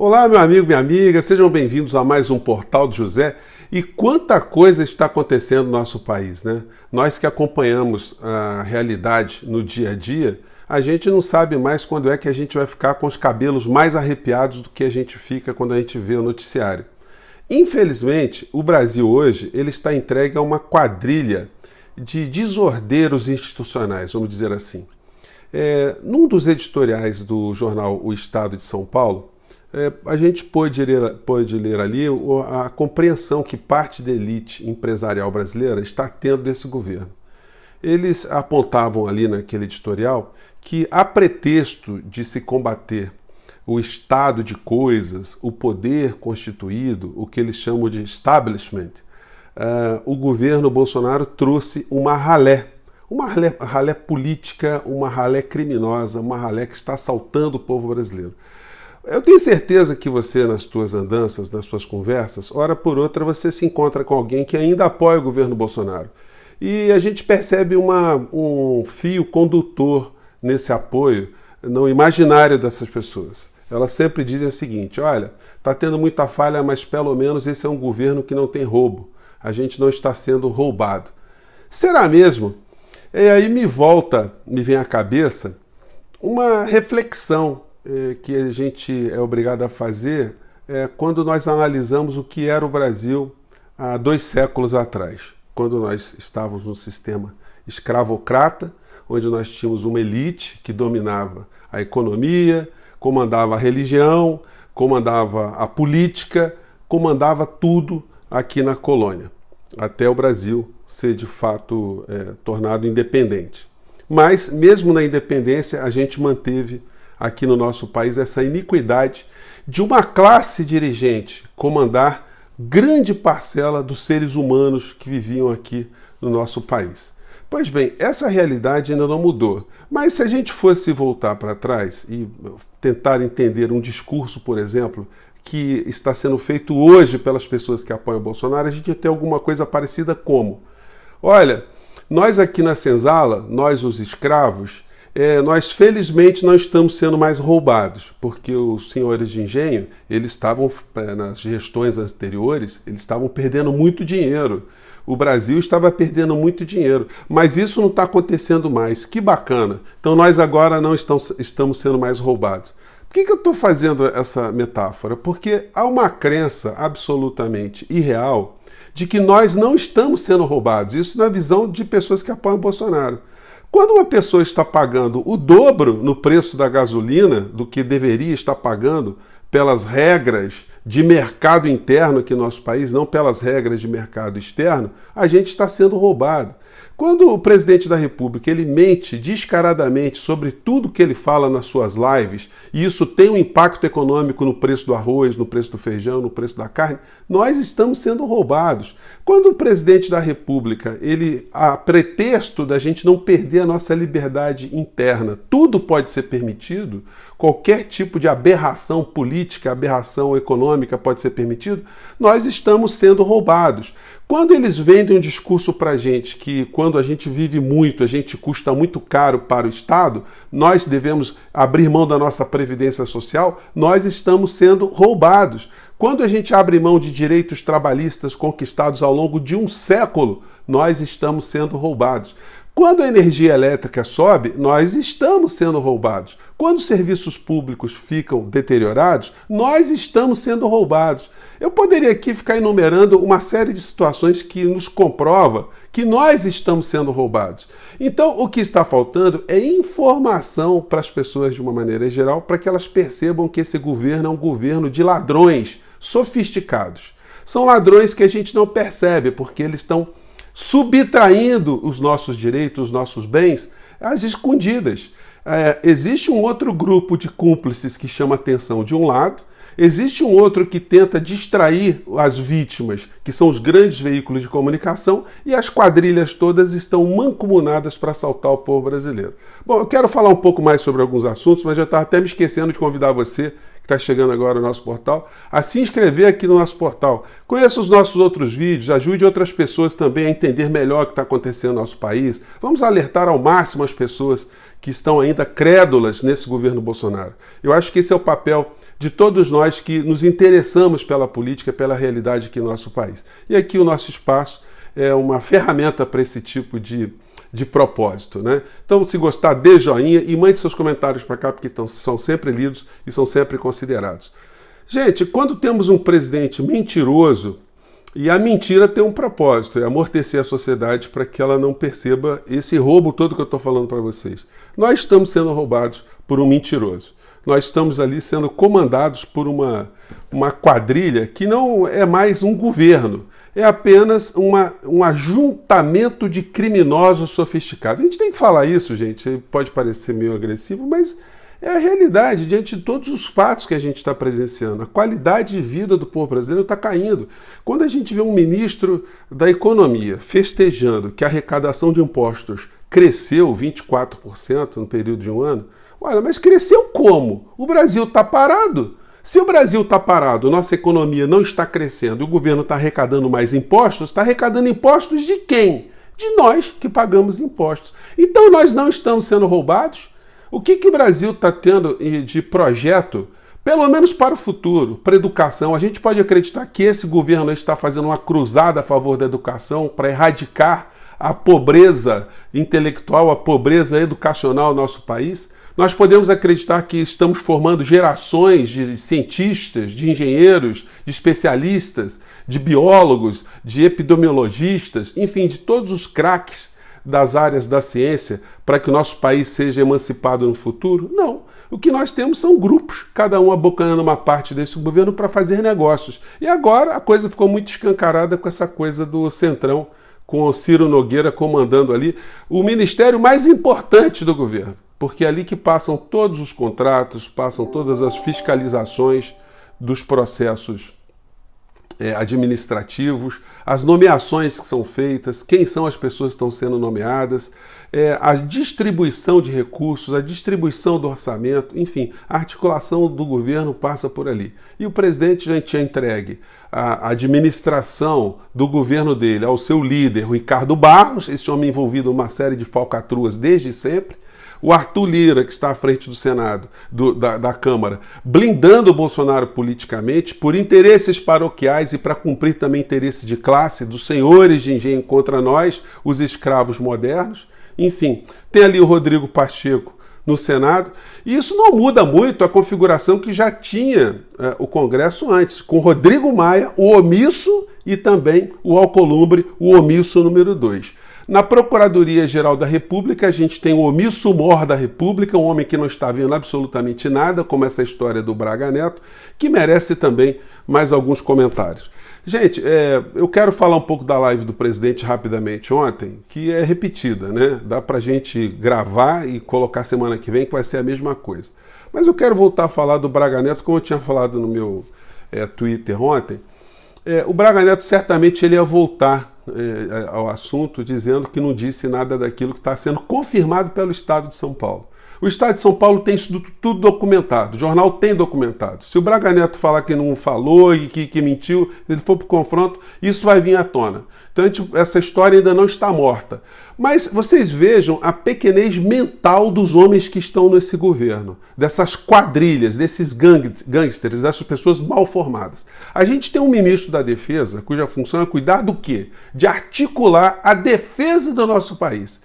Olá, meu amigo, minha amiga, sejam bem-vindos a mais um Portal do José. E quanta coisa está acontecendo no nosso país, né? Nós que acompanhamos a realidade no dia a dia, a gente não sabe mais quando é que a gente vai ficar com os cabelos mais arrepiados do que a gente fica quando a gente vê o noticiário. Infelizmente, o Brasil hoje ele está entregue a uma quadrilha de desordeiros institucionais, vamos dizer assim. Num dos editoriais do jornal O Estado de São Paulo, a gente pôde ler ali a compreensão que parte da elite empresarial brasileira está tendo desse governo. Eles apontavam ali naquele editorial que, a pretexto de se combater o estado de coisas, o poder constituído, o que eles chamam de establishment, o governo Bolsonaro trouxe uma ralé política, uma ralé criminosa, uma ralé que está assaltando o povo brasileiro. Eu tenho certeza que você, nas suas andanças, nas suas conversas, hora por outra você se encontra com alguém que ainda apoia o governo Bolsonaro. E a gente percebe um fio condutor nesse apoio no imaginário dessas pessoas. Elas sempre dizem o seguinte: olha, está tendo muita falha, mas pelo menos esse é um governo que não tem roubo. A gente não está sendo roubado. Será mesmo? E aí me vem à cabeça uma reflexão que a gente é obrigado a fazer quando nós analisamos o que era o Brasil há 2 séculos atrás, quando nós estávamos num sistema escravocrata, onde nós tínhamos uma elite que dominava a economia, comandava a religião, comandava a política, comandava tudo aqui na colônia, até o Brasil ser de fato tornado independente. Mas mesmo na independência a gente manteve aqui no nosso país essa iniquidade de uma classe dirigente comandar grande parcela dos seres humanos que viviam aqui no nosso país. Pois bem, essa realidade ainda não mudou, mas se a gente fosse voltar para trás e tentar entender um discurso, por exemplo, que está sendo feito hoje pelas pessoas que apoiam o Bolsonaro, a gente ia ter alguma coisa parecida como: olha, nós aqui na senzala, nós os escravos, nós felizmente não estamos sendo mais roubados, porque os senhores de engenho, eles estavam, nas gestões anteriores, eles estavam perdendo muito dinheiro. O Brasil estava perdendo muito dinheiro, mas isso não está acontecendo mais. Que bacana! Então nós agora não estamos sendo mais roubados. Por que eu estou fazendo essa metáfora? Porque há uma crença absolutamente irreal de que nós não estamos sendo roubados. Isso na visão de pessoas que apoiam o Bolsonaro. Quando uma pessoa está pagando o dobro no preço da gasolina do que deveria estar pagando pelas regras de mercado interno aqui no nosso país, não pelas regras de mercado externo, a gente está sendo roubado. Quando o presidente da República ele mente descaradamente sobre tudo que ele fala nas suas lives, e isso tem um impacto econômico no preço do arroz, no preço do feijão, no preço da carne, nós estamos sendo roubados. Quando o presidente da República, a pretexto da gente não perder a nossa liberdade interna, tudo pode ser permitido, qualquer tipo de aberração política, aberração econômica pode ser permitido, nós estamos sendo roubados. Quando eles vendem um discurso para a gente que quando a gente vive muito, a gente custa muito caro para o Estado, nós devemos abrir mão da nossa previdência social, nós estamos sendo roubados. Quando a gente abre mão de direitos trabalhistas conquistados ao longo de 1 século, nós estamos sendo roubados. Quando a energia elétrica sobe, nós estamos sendo roubados. Quando os serviços públicos ficam deteriorados, nós estamos sendo roubados. Eu poderia aqui ficar enumerando uma série de situações que nos comprova que nós estamos sendo roubados. Então, o que está faltando é informação para as pessoas de uma maneira geral, para que elas percebam que esse governo é um governo de ladrões sofisticados. São ladrões que a gente não percebe, porque eles estão subtraindo os nossos direitos, os nossos bens, às escondidas. Existe um outro grupo de cúmplices que chama atenção de um lado, existe um outro que tenta distrair as vítimas, que são os grandes veículos de comunicação, e as quadrilhas todas estão mancomunadas para assaltar o povo brasileiro. Bom, eu quero falar um pouco mais sobre alguns assuntos, mas já estava até me esquecendo de convidar você, que está chegando agora no nosso portal, a se inscrever aqui no nosso portal. Conheça os nossos outros vídeos, ajude outras pessoas também a entender melhor o que está acontecendo no nosso país. Vamos alertar ao máximo as pessoas que estão ainda crédulas nesse governo Bolsonaro. Eu acho que esse é o papel de todos nós que nos interessamos pela política, pela realidade aqui no nosso país. E aqui o nosso espaço é uma ferramenta para esse tipo de propósito, né? Então, se gostar, dê joinha e mande seus comentários para cá, porque são sempre lidos e são sempre considerados. Gente, quando temos um presidente mentiroso, e a mentira tem um propósito, é amortecer a sociedade para que ela não perceba esse roubo todo que eu estou falando para vocês. Nós estamos sendo roubados por um mentiroso. Nós estamos ali sendo comandados por uma quadrilha que não é mais um governo, é apenas um ajuntamento de criminosos sofisticados. A gente tem que falar isso, gente, pode parecer meio agressivo, mas é a realidade diante de todos os fatos que a gente está presenciando. A qualidade de vida do povo brasileiro está caindo. Quando a gente vê um ministro da Economia festejando que a arrecadação de impostos cresceu 24% no período de um ano, olha, mas cresceu como? O Brasil está parado. Se o Brasil está parado, nossa economia não está crescendo, o governo está arrecadando mais impostos, está arrecadando impostos de quem? De nós que pagamos impostos. Então nós não estamos sendo roubados? O que o Brasil está tendo de projeto, pelo menos para o futuro, para a educação? A gente pode acreditar que esse governo está fazendo uma cruzada a favor da educação para erradicar a pobreza intelectual, a pobreza educacional no nosso país? Nós podemos acreditar que estamos formando gerações de cientistas, de engenheiros, de especialistas, de biólogos, de epidemiologistas, enfim, de todos os craques das áreas da ciência para que o nosso país seja emancipado no futuro? Não. O que nós temos são grupos, cada um abocanhando uma parte desse governo para fazer negócios. E agora a coisa ficou muito escancarada com essa coisa do Centrão, com o Ciro Nogueira comandando ali o ministério mais importante do governo, porque é ali que passam todos os contratos, passam todas as fiscalizações dos processos administrativos, as nomeações que são feitas, quem são as pessoas que estão sendo nomeadas, a distribuição de recursos, a distribuição do orçamento, enfim, a articulação do governo passa por ali. E o presidente já tinha entregue a administração do governo dele ao seu líder, o Ricardo Barros, esse homem envolvido em uma série de falcatruas desde sempre, o Arthur Lira, que está à frente do Senado, da Câmara, blindando o Bolsonaro politicamente por interesses paroquiais e para cumprir também interesses de classe dos senhores de engenho contra nós, os escravos modernos. Enfim, tem ali o Rodrigo Pacheco no Senado, e isso não muda muito a configuração que já tinha o Congresso antes, com Rodrigo Maia, o omisso, e também o Alcolumbre, o omisso número 2. Na Procuradoria-Geral da República, a gente tem o omisso mor da República, um homem que não está vendo absolutamente nada, como essa história do Braga Neto, que merece também mais alguns comentários. Gente, eu quero falar um pouco da live do presidente rapidamente ontem, que é repetida, né? Dá pra gente gravar e colocar semana que vem, que vai ser a mesma coisa. Mas eu quero voltar a falar do Braga Neto, como eu tinha falado no meu Twitter ontem. O Braga Neto certamente ele ia voltar ao assunto dizendo que não disse nada daquilo que está sendo confirmado pelo Estado de São Paulo. O Estado de São Paulo tem isso tudo documentado, o jornal tem documentado. Se o Braga Neto falar que não falou e que mentiu, se ele for para o confronto, isso vai vir à tona. Então essa história ainda não está morta. Mas vocês vejam a pequenez mental dos homens que estão nesse governo, dessas quadrilhas, desses gangsters, dessas pessoas mal formadas. A gente tem um ministro da Defesa, cuja função é cuidar do quê? De articular a defesa do nosso país.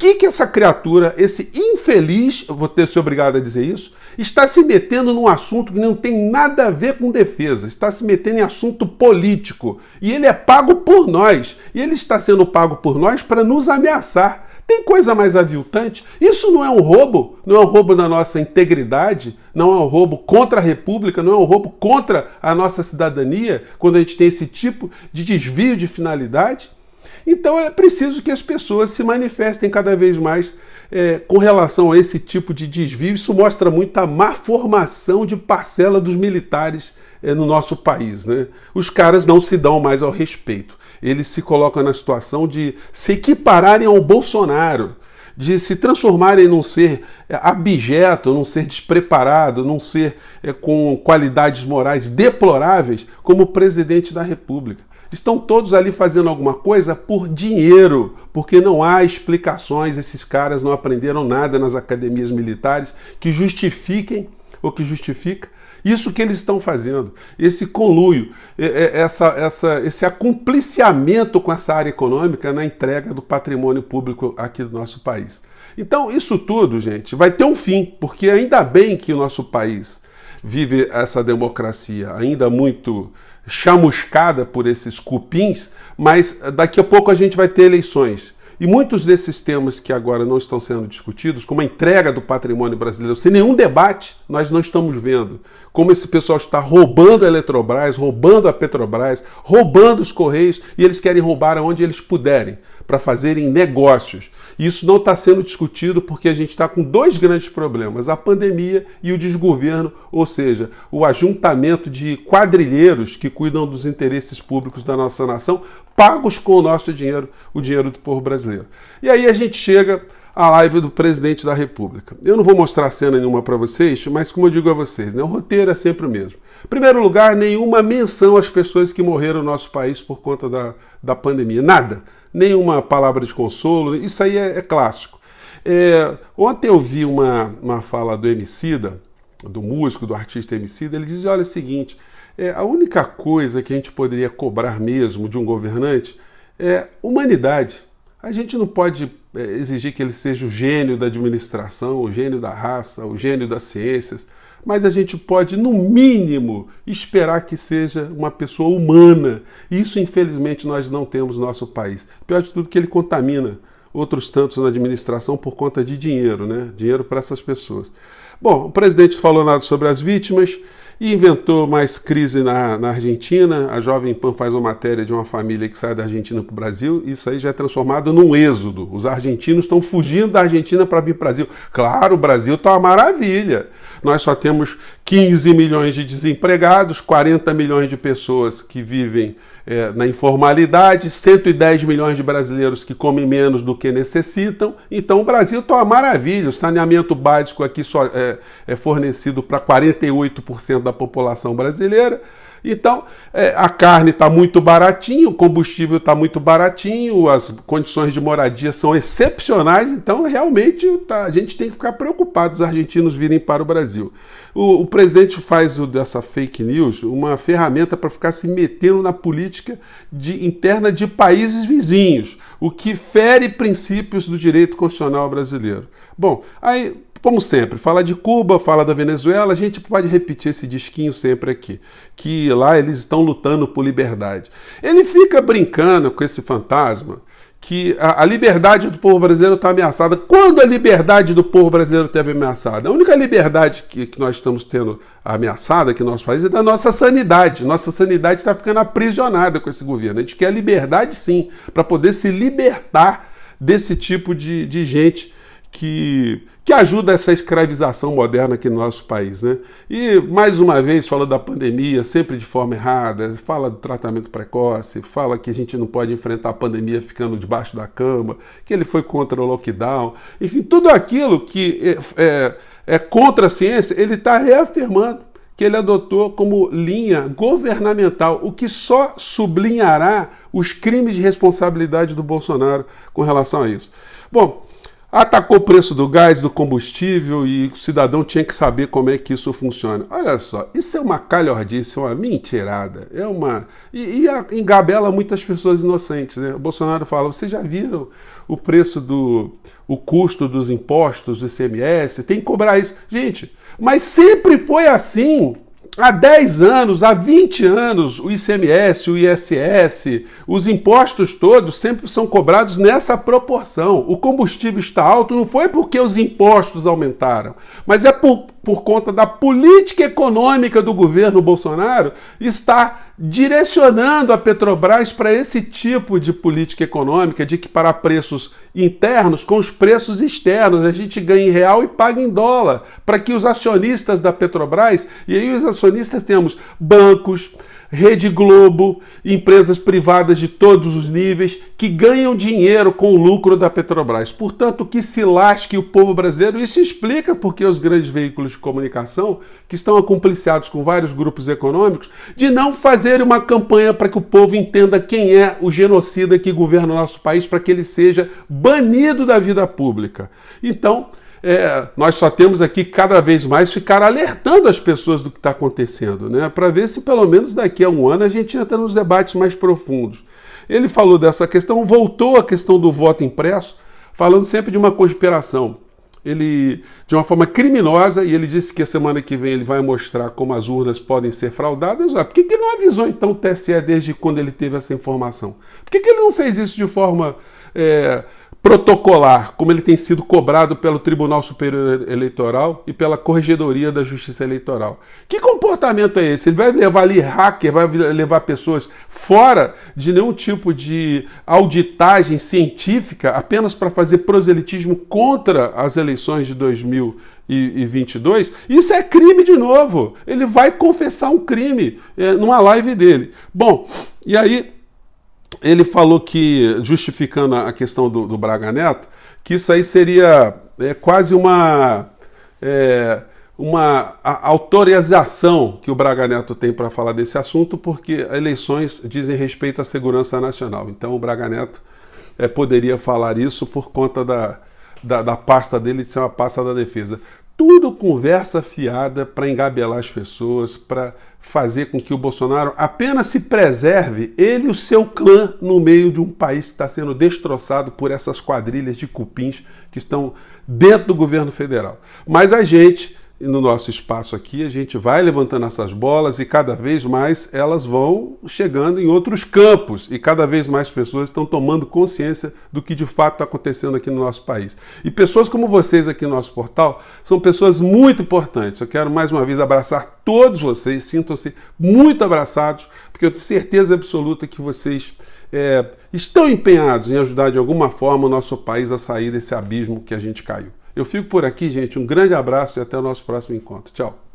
O que essa criatura, esse infeliz, eu vou ter se obrigado a dizer isso, está se metendo num assunto que não tem nada a ver com defesa, está se metendo em assunto político. E ele é pago por nós. E ele está sendo pago por nós para nos ameaçar. Tem coisa mais aviltante? Isso não é um roubo? Não é um roubo da nossa integridade? Não é um roubo contra a República? Não é um roubo contra a nossa cidadania? Quando a gente tem esse tipo de desvio de finalidade? Então é preciso que as pessoas se manifestem cada vez mais com relação a esse tipo de desvio. Isso mostra muito a má formação de parcela dos militares no nosso país, né? Os caras não se dão mais ao respeito. Eles se colocam na situação de se equipararem ao Bolsonaro, de se transformarem num ser abjeto, num ser despreparado, num ser com qualidades morais deploráveis, como o presidente da República. Estão todos ali fazendo alguma coisa por dinheiro, porque não há explicações, esses caras não aprenderam nada nas academias militares que justifiquem ou que justifica Isso que eles estão fazendo, esse conluio, esse acumpliciamento com essa área econômica na entrega do patrimônio público aqui do nosso país. Então, isso tudo, gente, vai ter um fim, porque ainda bem que o nosso país vive essa democracia ainda muito chamuscada por esses cupins, mas daqui a pouco a gente vai ter eleições. E muitos desses temas que agora não estão sendo discutidos, como a entrega do patrimônio brasileiro, sem nenhum debate, nós não estamos vendo. Como esse pessoal está roubando a Eletrobras, roubando a Petrobras, roubando os Correios, e eles querem roubar aonde eles puderem, para fazerem negócios. E isso não está sendo discutido porque a gente está com dois grandes problemas, a pandemia e o desgoverno, ou seja, o ajuntamento de quadrilheiros que cuidam dos interesses públicos da nossa nação, pagos com o nosso dinheiro, o dinheiro do povo brasileiro. E aí a gente chega à live do presidente da República. Eu não vou mostrar cena nenhuma para vocês, mas como eu digo a vocês, né, o roteiro é sempre o mesmo. Em primeiro lugar, nenhuma menção às pessoas que morreram no nosso país por conta da pandemia. Nada. Nenhuma palavra de consolo. Isso aí é clássico. Ontem eu vi uma fala do Emicida, do músico, do artista Emicida. Ele dizia, olha, o seguinte, a única coisa que a gente poderia cobrar mesmo de um governante é humanidade. A gente não pode exigir que ele seja o gênio da administração, o gênio da raça, o gênio das ciências, mas a gente pode, no mínimo, esperar que seja uma pessoa humana. E isso, infelizmente, nós não temos no nosso país. Pior de tudo que ele contamina outros tantos na administração por conta de dinheiro, né? Dinheiro para essas pessoas. Bom, o presidente falou nada sobre as vítimas e inventou mais crise na Argentina. A Jovem Pan faz uma matéria de uma família que sai da Argentina para o Brasil. Isso aí já é transformado num êxodo. Os argentinos estão fugindo da Argentina para vir para o Brasil. Claro, o Brasil está uma maravilha. Nós só temos 15 milhões de desempregados, 40 milhões de pessoas que vivem na informalidade, 110 milhões de brasileiros que comem menos do que necessitam. Então o Brasil está uma maravilha. O saneamento básico aqui só é fornecido para 48% da população brasileira. Então, a carne está muito baratinha, o combustível está muito baratinho, as condições de moradia são excepcionais, então realmente a gente tem que ficar preocupado os argentinos virem para o Brasil. O presidente faz dessa fake news uma ferramenta para ficar se metendo na política interna de países vizinhos, o que fere princípios do direito constitucional brasileiro. Bom, aí, como sempre, fala de Cuba, fala da Venezuela, a gente pode repetir esse disquinho sempre aqui, que lá eles estão lutando por liberdade. Ele fica brincando com esse fantasma que a liberdade do povo brasileiro está ameaçada. Quando a liberdade do povo brasileiro esteve ameaçada? A única liberdade que nós estamos tendo ameaçada aqui no nosso país é da nossa sanidade. Nossa sanidade está ficando aprisionada com esse governo. A gente quer liberdade, sim, para poder se libertar desse tipo de gente que ajuda essa escravização moderna aqui no nosso país, né? E, mais uma vez, fala da pandemia, sempre de forma errada, fala do tratamento precoce, fala que a gente não pode enfrentar a pandemia ficando debaixo da cama, que ele foi contra o lockdown, enfim, tudo aquilo que é contra a ciência, ele está reafirmando que ele adotou como linha governamental, o que só sublinhará os crimes de responsabilidade do Bolsonaro com relação a isso. Bom, atacou o preço do gás, do combustível e o cidadão tinha que saber como é que isso funciona. Olha só, isso é uma calhordice, uma mentirada. E engabela muitas pessoas inocentes, né? O Bolsonaro fala, vocês já viram o preço o custo dos impostos do ICMS? Tem que cobrar isso. Gente, mas sempre foi assim. Há 10 anos, há 20 anos, o ICMS, o ISS, os impostos todos sempre são cobrados nessa proporção. O combustível está alto não foi porque os impostos aumentaram, mas é por conta da política econômica do governo Bolsonaro está direcionando a Petrobras para esse tipo de política econômica, de equiparar preços internos com os preços externos. A gente ganha em real e paga em dólar, para que os acionistas da Petrobras, e aí os acionistas temos bancos, Rede Globo, empresas privadas de todos os níveis que ganham dinheiro com o lucro da Petrobras. Portanto, que se lasque o povo brasileiro. Isso explica porque os grandes veículos de comunicação, que estão acompliciados com vários grupos econômicos, de não fazer uma campanha para que o povo entenda quem é o genocida que governa o nosso país, para que ele seja banido da vida pública. Então, nós só temos aqui cada vez mais ficar alertando as pessoas do que está acontecendo, né? Para ver se pelo menos daqui a um ano a gente entra nos debates mais profundos. Ele falou dessa questão, voltou à questão do voto impresso, falando sempre de uma conspiração. Ele, de uma forma criminosa, e ele disse que a semana que vem ele vai mostrar como as urnas podem ser fraudadas. Por que não avisou então o TSE desde quando ele teve essa informação? Por que ele não fez isso de forma protocolar, como ele tem sido cobrado pelo Tribunal Superior Eleitoral e pela Corregedoria da Justiça Eleitoral? Que comportamento é esse? Ele vai levar ali hacker, vai levar pessoas fora de nenhum tipo de auditagem científica apenas para fazer proselitismo contra as eleições de 2022? Isso é crime de novo. Ele vai confessar um crime numa live dele. Bom, e aí ele falou que, justificando a questão do Braga Neto, que isso aí seria quase uma autorização que o Braga Neto tem para falar desse assunto, porque eleições dizem respeito à segurança nacional. Então o Braga Neto poderia falar isso por conta da pasta dele de ser uma pasta da defesa. Tudo conversa fiada para engabelar as pessoas, para fazer com que o Bolsonaro apenas se preserve, ele e o seu clã, no meio de um país que está sendo destroçado por essas quadrilhas de cupins que estão dentro do governo federal. Mas a gente, no nosso espaço aqui, a gente vai levantando essas bolas e cada vez mais elas vão chegando em outros campos e cada vez mais pessoas estão tomando consciência do que de fato está acontecendo aqui no nosso país. E pessoas como vocês aqui no nosso portal são pessoas muito importantes. Eu quero mais uma vez abraçar todos vocês, sintam-se muito abraçados, porque eu tenho certeza absoluta que vocês estão empenhados em ajudar de alguma forma o nosso país a sair desse abismo que a gente caiu. Eu fico por aqui, gente. Um grande abraço e até o nosso próximo encontro. Tchau.